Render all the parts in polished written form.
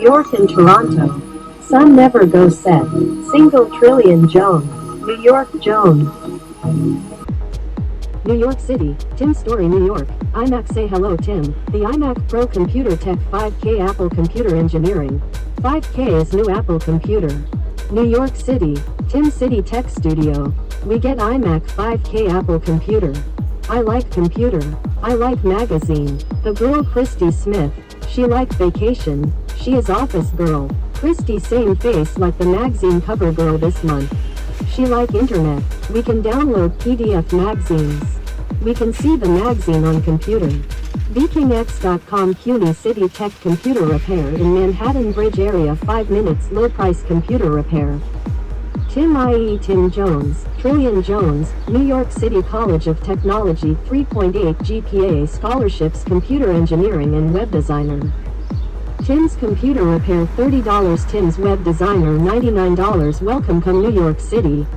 York and Toronto. Sun never goes set. Single trillion Jone. New York Jone. New York City, Tim Story New York, iMac say hello Tim, the iMac Pro Computer Tech 5K Apple Computer Engineering. 5K is new Apple computer. New York City, Tim City Tech Studio. We get iMac 5K Apple computer. I like computer. I like magazine. The girl Chrystie Smith. She like vacation. She is office girl. Chrystie same face like the magazine cover girl this month. She like internet. We can download PDF magazines. We can see the magazine on computer. VKingX.com CUNY City Tech Computer Repair in Manhattan Bridge area 5 minutes low price computer repair. Tim i.e. Tim Jones, Trillion Jones, New York City College of Technology 3.8 GPA scholarships computer engineering and web designer. Tim's Computer Repair $30 Tim's Web Designer $99 Welcome come New York City.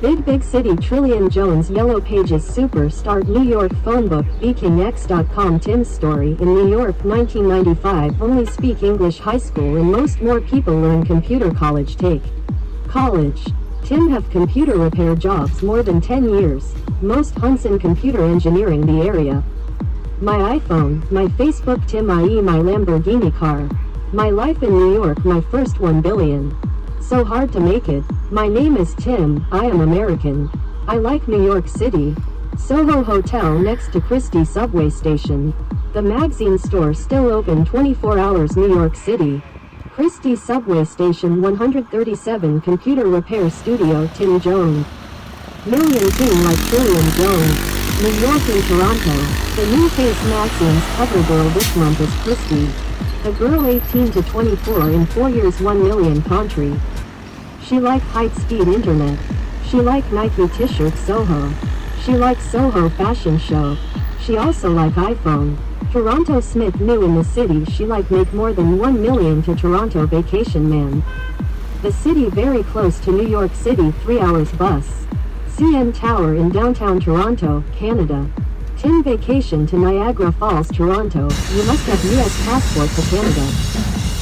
Big City Trillion Jones Yellow Pages Superstar New York Phonebook VKingX.com Tim's Story in New York 1995 Only speak English high school and most more people learn computer college take. College. Tim have computer repair jobs more than 10 years. Most hunts in computer engineering the area. My iPhone, my Facebook Tim i.e. my Lamborghini car. My life in New York my first 1 billion. So hard to make it. My name is Tim, I am American. I like New York City. Soho Hotel next to Chrystie subway station. The magazine store still open 24 hours New York City. Chrystie subway station 137 computer repair studio Tim Jone. Million King like Trillion Jone. New York and Toronto. The new face magazine's cover girl this month is Chrystie. The girl 18 to 24 in 4 years 1 million country. She like high-speed internet. She like Nike t-shirt Soho. She like Soho fashion show. She also like iPhone. Toronto Smith new in the city she like make more than 1 million to Toronto vacation man. The city very close to New York City 3 hours bus. CN Tower in downtown Toronto, Canada. Tim vacation to Niagara Falls, Toronto. You must have US passport to Canada.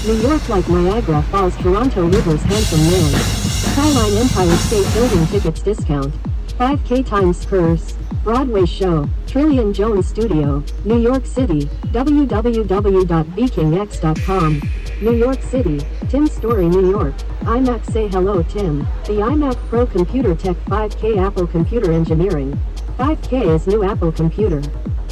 New York like Niagara Falls, Toronto Rivers handsome man. Skyline Empire State Building tickets discount. 5K times Spurs. Broadway show. Trillion Jones Studio. New York City. www.vkingx.com. New York City. Tim Story New York. iMac say hello Tim. The iMac Pro Computer Tech 5K Apple Computer Engineering. 5K is new Apple computer.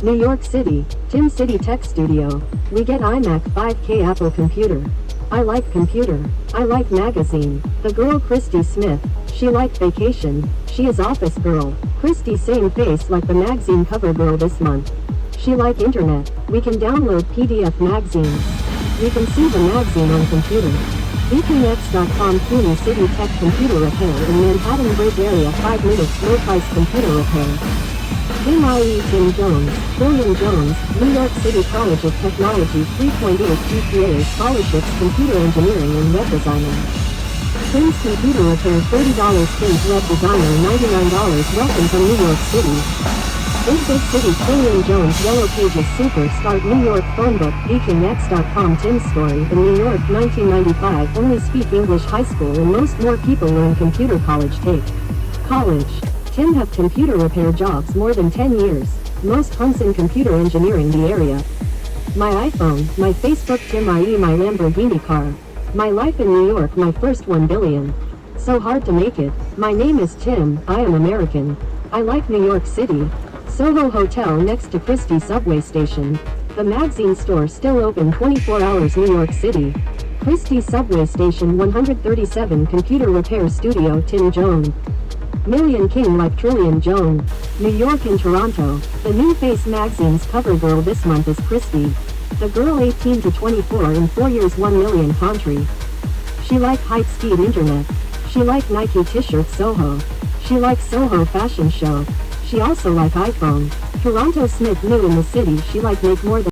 New York City. Tim City Tech Studio. We get iMac 5K Apple computer. I like computer. I like magazine. The girl Chrystie Smith. She like vacation. She is office girl. Chrystie same face like the magazine cover girl this month. She like internet. We can download PDF magazines. We can see the magazine on computer. VKingX.com CUNY City Tech Computer Repair in Manhattan Bridge area 5 minutes low price computer repair. Tim i.e. Tim Jones, Trillion Jones, New York City College of Technology 3.8 GPA scholarships computer engineering and web designer. Tim's Computer Repair $30 Tim's Web Designer $99 Welcome from New York City. Big City Trillion Jones Yellow Pages Superstar New York Phonebook VKingX.com Tim Story in New York 1995 Only speak English high school and most more people learn computer college take. College. Tim have computer repair jobs more than 10 years. Most hunts in computer engineering the area. My iPhone, my Facebook Tim i.e. my Lamborghini car. My life in New York my first 1 billion. So hard to make it. My name is Tim, I am American. I like New York City. Soho Hotel next to Chrystie subway station. The magazine store still open 24 hours New York City. Chrystie subway station 137 computer repair studio Tim Jone. Million King like Trillion Jone. New York and Toronto. The new face magazine's cover girl this month is Chrystie. The girl 18 to 24 in 4 years 1 million country. She like high-speed internet. She like Nike t-shirt Soho. She like Soho fashion show. She also like iPhone. Toronto Smith new in the city she like make more than